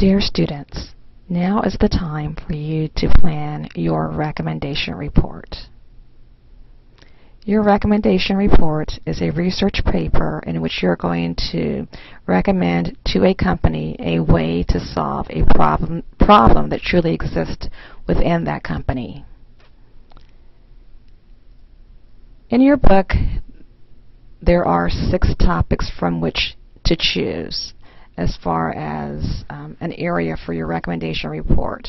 Dear students, now is the time for you to plan your recommendation report. Your recommendation report is a research paper in which you're going to recommend to a company a way to solve a problem that truly exists within that company. In your book, there are 6 topics from which to choose as far as an area for your recommendation report.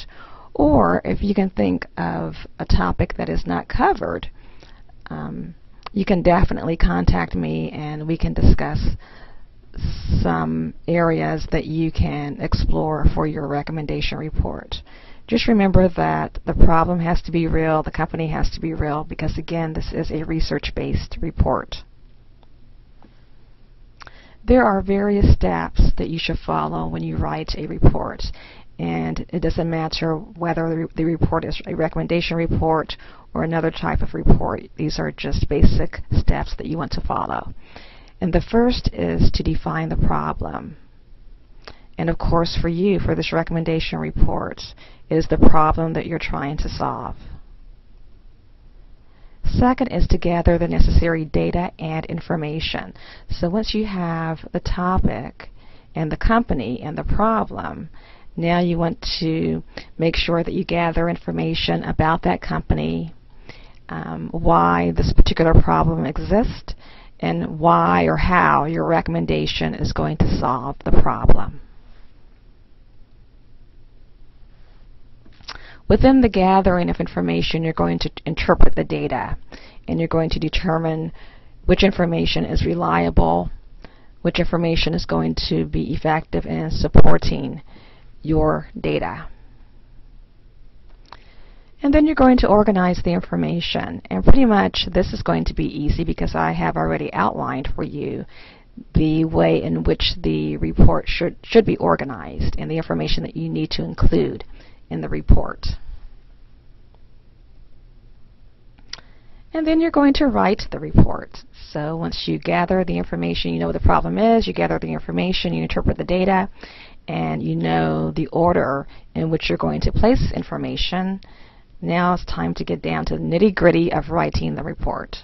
Or if you can think of a topic that is not covered, you can definitely contact me and we can discuss some areas that you can explore for your recommendation report. Just remember that the problem has to be real, the company has to be real, because again, this is a research-based report. There are various steps that you should follow when you write a report, and it doesn't matter whether the report is a recommendation report or another type of report. These are just basic steps that you want to follow. And the first is to define the problem. And of course, for you, for this recommendation report, is the problem that you're trying to solve. Second is to gather the necessary data and information. So once you have the topic and the company and the problem, now you want to make sure that you gather information about that company, why this particular problem exists, and why or how your recommendation is going to solve the problem. Within the gathering of information, you're going to interpret the data, and you're going to determine which information is reliable, which information is going to be effective in supporting your data. And then you're going to organize the information, and pretty much this is going to be easy because I have already outlined for you the way in which the report should be organized and the information that you need to include in the report. And then you're going to write the report. So once you gather the information, you know what the problem is, you gather the information, you interpret the data, and you know the order in which you're going to place information. Now it's time to get down to the nitty-gritty of writing the report.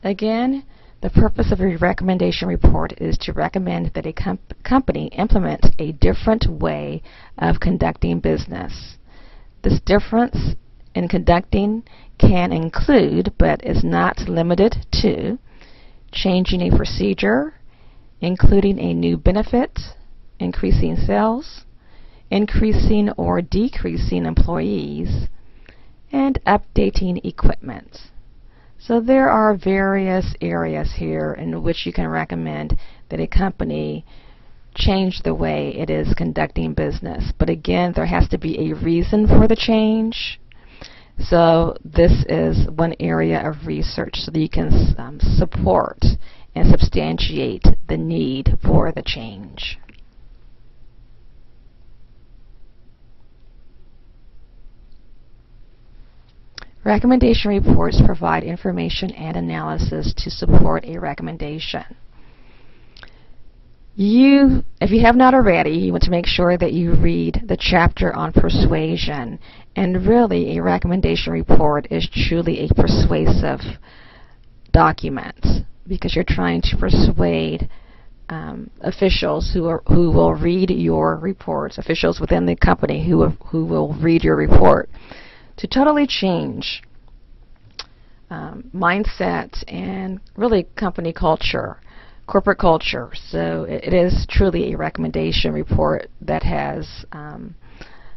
Again, the purpose of a recommendation report is to recommend that a company implement a different way of conducting business. This difference in conducting can include, but is not limited to, changing a procedure, including a new benefit, increasing sales, increasing or decreasing employees, and updating equipment. So there are various areas here in which you can recommend that a company change the way it is conducting business. But again, there has to be a reason for the change. So this is one area of research so that you can support and substantiate the need for the change. Recommendation reports provide information and analysis to support a recommendation. If you have not already, you want to make sure that you read the chapter on persuasion. And really, a recommendation report is truly a persuasive document because you're trying to persuade officials who will read your reports, officials within the company who will read your report, to totally change mindset and really company culture, corporate culture. So it is truly a recommendation report that has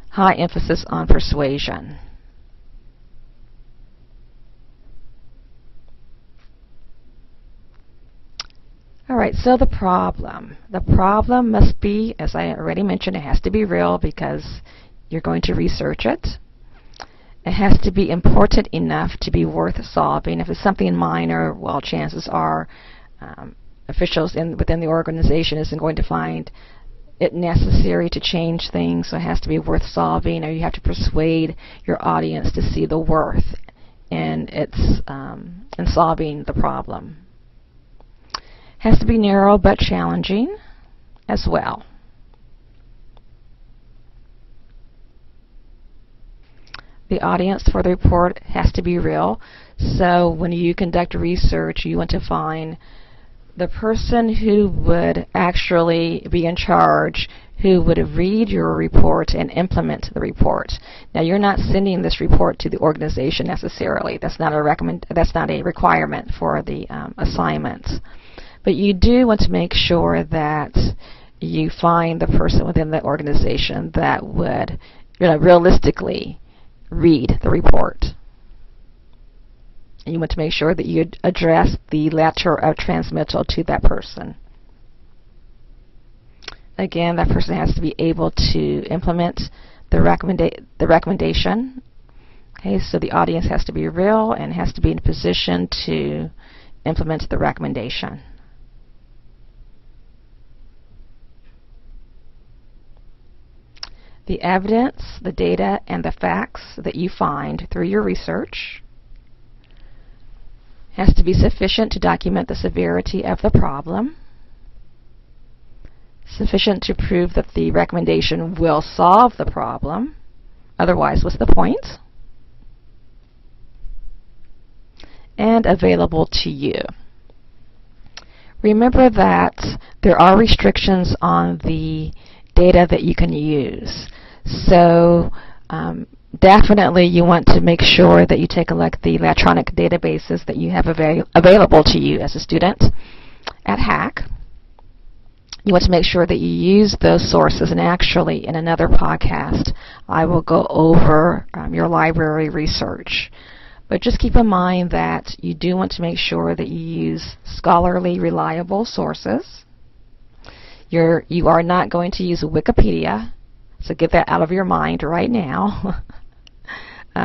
high emphasis on persuasion. Alright, so the problem. The problem must be, as I already mentioned, it has to be real because you're going to research it. It has to be important enough to be worth solving. If it's something minor, well, chances are officials within the organization isn't going to find it necessary to change things, so it has to be worth solving, or you have to persuade your audience to see the worth in solving the problem. Has to be narrow but challenging as well. The audience for the report has to be real. So when you conduct research, you want to find the person who would actually be in charge, who would read your report and implement the report. Now, you're not sending this report to the organization necessarily. That's not a requirement for the assignment. But you do want to make sure that you find the person within the organization that would, realistically read the report. And you want to make sure that you address the letter of transmittal to that person. Again, that person has to be able to implement the recommendation. Okay, so the audience has to be real and has to be in a position to implement the recommendation. The evidence, the data, and the facts that you find through your research has to be sufficient to document the severity of the problem, sufficient to prove that the recommendation will solve the problem. Otherwise, what's the point? And available to you. Remember that there are restrictions on the data that you can use. So definitely you want to make sure that you take a look at the electronic databases that you have available to you as a student at HAC. You want to make sure that you use those sources, and actually in another podcast I will go over your library research. But just keep in mind that you do want to make sure that you use scholarly, reliable sources. You are not going to use Wikipedia, so get that out of your mind right now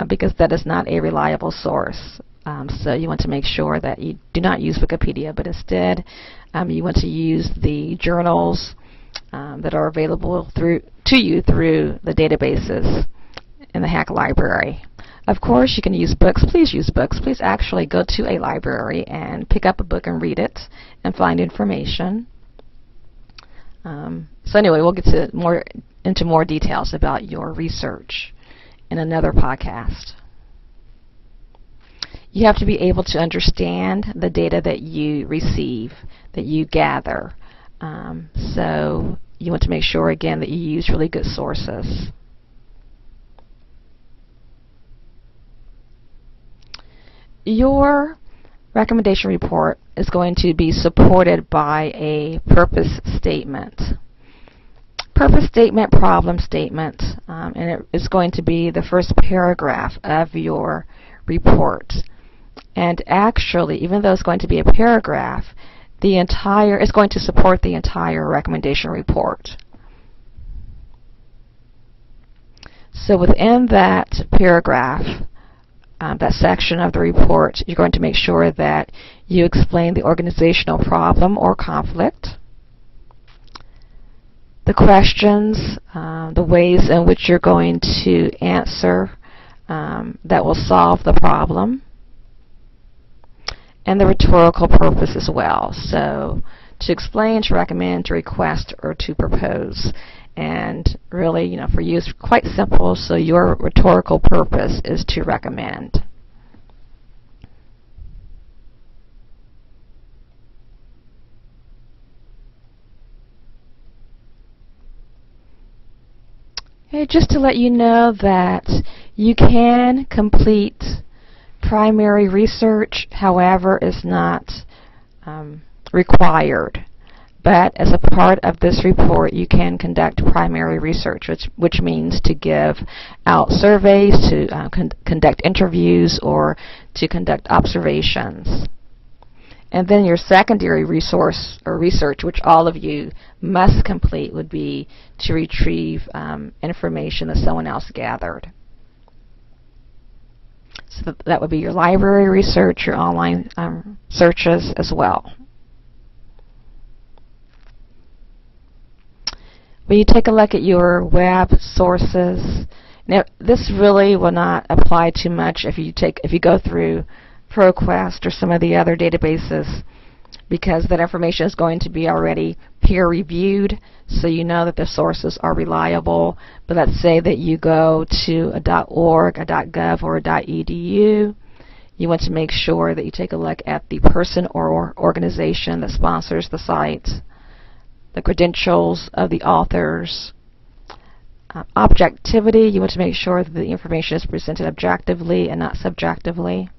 because that is not a reliable source. So you want to make sure that you do not use Wikipedia, but instead you want to use the journals that are available to you through the databases in the HAC library. Of course, you can use books. Please use books. Please actually go to a library and pick up a book and read it and find information. So anyway, we'll get into more details about your research in another podcast. You have to be able to understand the data that you receive, that you gather. So you want to make sure, again, that you use really good sources. Your recommendation report is going to be supported by a purpose statement. Purpose statement, problem statement, and it is going to be the first paragraph of your report. And actually, even though it's going to be a paragraph, it's going to support the entire recommendation report. So within that paragraph, that section of the report, you're going to make sure that you explain the organizational problem or conflict, the questions, the ways in which you're going to answer that will solve the problem, and the rhetorical purpose as well. So to explain, to recommend, to request, or to propose. And really, for you, it's quite simple. So your rhetorical purpose is to recommend. Okay, just to let you know that you can complete primary research, however, is not required. But as a part of this report, you can conduct primary research, which means to give out surveys, to conduct interviews, or to conduct observations. And then your secondary resource or research, which all of you must complete, would be to retrieve information that someone else gathered. So that would be your library research, your online searches as well. When you take a look at your web sources, now this really will not apply too much if you go through ProQuest or some of the other databases. because that information is going to be already peer-reviewed, so you know that the sources are reliable. But let's say that you go to a .org, a .gov, or a .edu. You want to make sure that you take a look at the person or organization that sponsors the site, the credentials of the authors. Objectivity, you want to make sure that the information is presented objectively and not subjectively.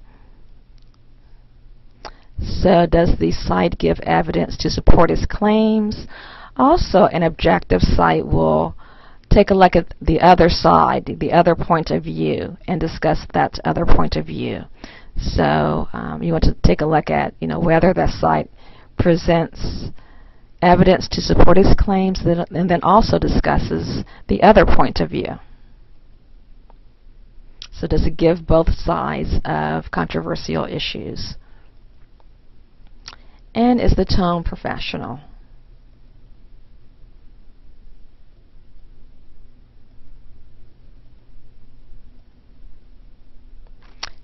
So does the site give evidence to support its claims? Also, an objective site will take a look at the other side, the other point of view, and discuss that other point of view. So you want to take a look at whether that site presents evidence to support its claims, and then also discusses the other point of view. So does it give both sides of controversial issues? And is the tone professional?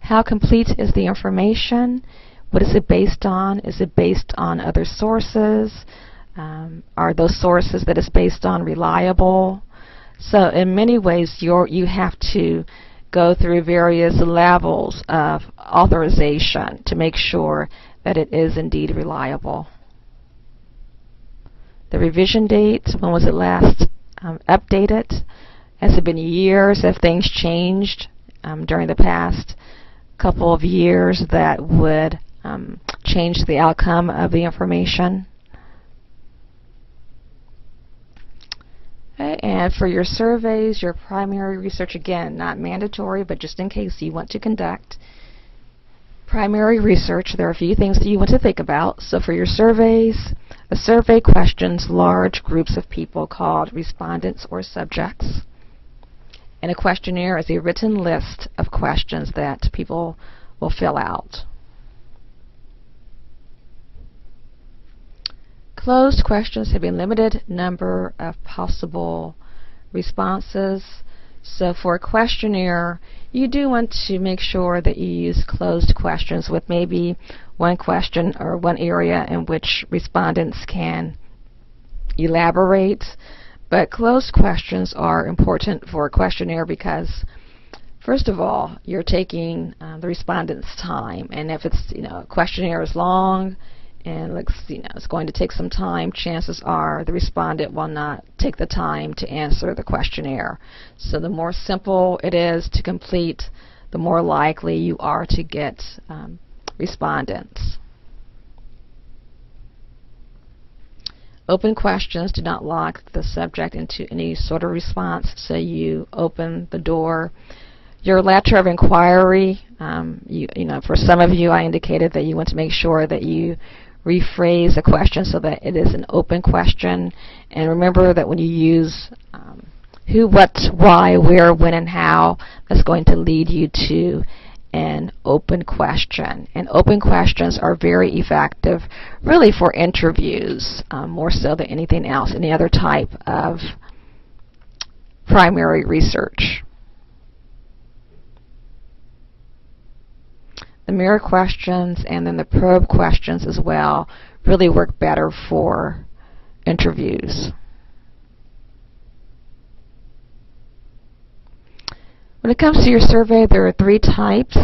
How complete is the information? What is it based on? Is it based on other sources? Are those sources that it's based on reliable? So in many ways you have to go through various levels of authorization to make sure that it is indeed reliable. The revision date, when was it last updated? Has it been years? Have things changed during the past couple of years that would change the outcome of the information? Okay, and for your surveys, your primary research, again, not mandatory, but just in case you want to conduct primary research, there are a few things that you want to think about. So for your surveys, a survey questions large groups of people called respondents or subjects. And a questionnaire is a written list of questions that people will fill out. Closed questions have a limited number of possible responses. So for a questionnaire, you do want to make sure that you use closed questions with maybe one question or one area in which respondents can elaborate. But closed questions are important for a questionnaire because, first of all, you're taking the respondent's time. And if it's, a questionnaire is long and looks, it's going to take some time, chances are the respondent will not take the time to answer the questionnaire. So the more simple it is to complete, the more likely you are to get respondents. Open questions do not lock the subject into any sort of response, so you open the door. Your letter of inquiry, for some of you I indicated that you want to make sure that you rephrase a question so that it is an open question. And remember that when you use who, what, why, where, when, and how, that's going to lead you to an open question. And open questions are very effective really for interviews, more so than anything else, any other type of primary research. The mirror questions and then the probe questions as well really work better for interviews. When it comes to your survey, there are 3 types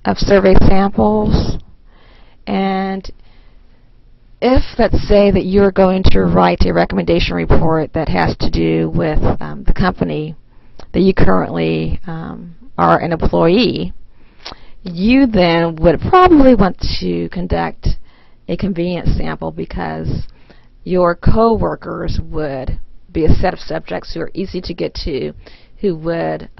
of survey samples. And if, let's say, that you're going to write a recommendation report that has to do with the company that you currently are an employee, you then would probably want to conduct a convenience sample because your co-workers would be a set of subjects who are easy to get to, who would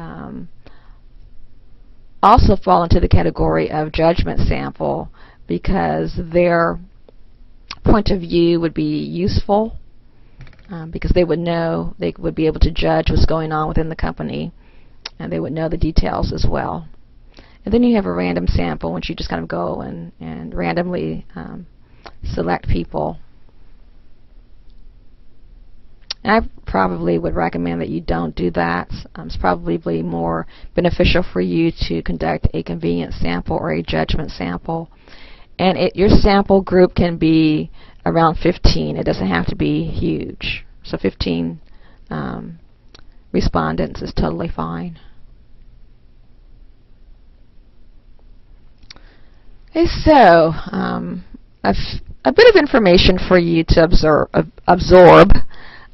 also fall into the category of judgment sample because their point of view would be useful because they would know, they would be able to judge what's going on within the company, and they would know the details as well. And then you have a random sample, which you just kind of go and randomly select people. And I probably would recommend that you don't do that. It's probably more beneficial for you to conduct a convenience sample or a judgment sample. And your sample group can be around 15. It doesn't have to be huge. So 15 respondents is totally fine. Okay, so a bit of information for you to absorb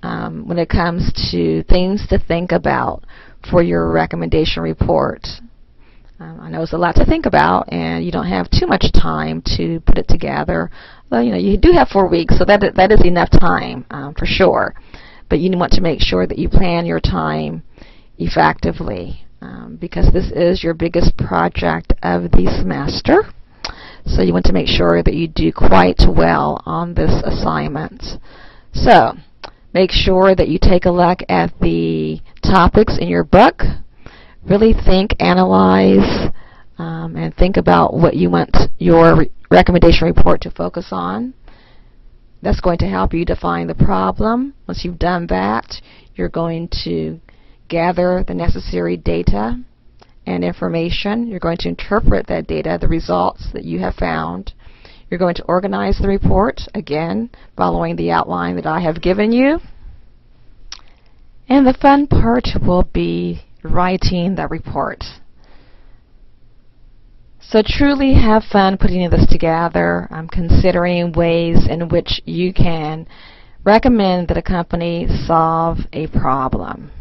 when it comes to things to think about for your recommendation report. I know it's a lot to think about, and you don't have too much time to put it together. Well, you do have 4 weeks, so that is enough time for sure. But you want to make sure that you plan your time effectively because this is your biggest project of the semester. So you want to make sure that you do quite well on this assignment. So make sure that you take a look at the topics in your book. Really think, analyze, and think about what you want your recommendation report to focus on. That's going to help you define the problem. Once you've done that, you're going to gather the necessary data and information. You're going to interpret that data, the results that you have found. You're going to organize the report, again, following the outline that I have given you. And the fun part will be writing the report. So truly have fun putting this together. I'm considering ways in which you can recommend that a company solve a problem.